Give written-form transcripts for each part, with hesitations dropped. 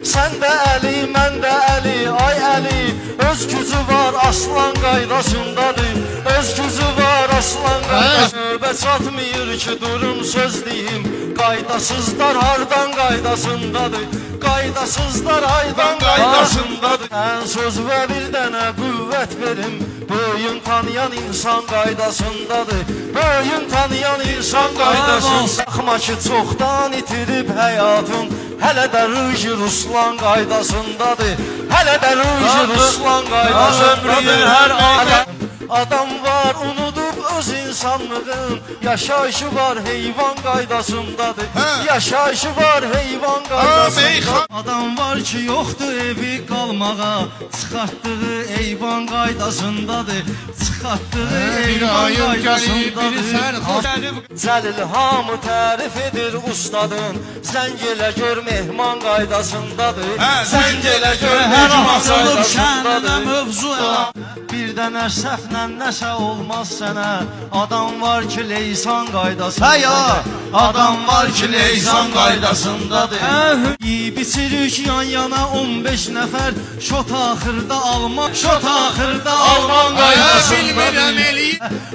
Sen de Əli, mən də Əli, ay Əli. Öz gücü var aslan qaydasındadır. Öz gücü var aslan qaydasındadır. Növbə çatmıyır ki durum söz deyim. Qaydasızlar hardan qaydasındadır. Qaydasızlar haydan qaydasındadır. Ən söz və bir dənə qüvvət verim. Böyün tanıyan insan qaydasındadır. Böyün tanıyan insan qaydasındadır. Baxma ki çoxdan itirib həyatın. Hələ də Ruji Ruslan qaydasındadır. Hələ də Ruji Ruslan qaydasındadır. Hər adam var unudub öz insanlığın. Yaşayışı var heyvan qaydasındadır. Yaşayışı var heyvan qaydasındadır. Adam var ki yoxdur evi qalmağa. Çıxartdığı eyvan qaydasındadır. Çıxartdığı eyvan qaydasındadır. Cəlil hamı tərif edir ustadın. Zəng elə gör mehman qaydasındadır. Zəng elə gör mehman qaydasındadır. Mövzu bir dənə səhvlə nəsə olmaz sənə. Adam var ki leysan qaydasındadır. Adam var ki leysan qaydasındadır. Yiyib içirik yan yana 15 nəfər. Şot axırda Alman, şot axırda Alman qaydasındadır.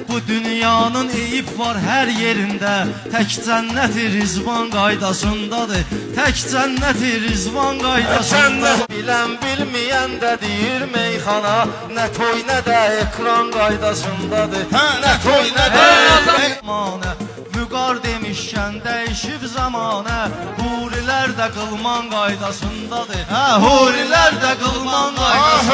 Bu dünyanın eyib var hər yerində. Tək cənnət-i rizvan qaydasındadır. Tək cənnət-i rizvan qaydasındadır. Bilən bilməyən də deyir meyxana. Nə toy nə də ekran qaydasındadır. Nə toy nə də ekran. Vüqar demişkən dəyişib zamanə. Hurilər də qılman qaydasındadır. Hurilər də qılman qaydasındadır.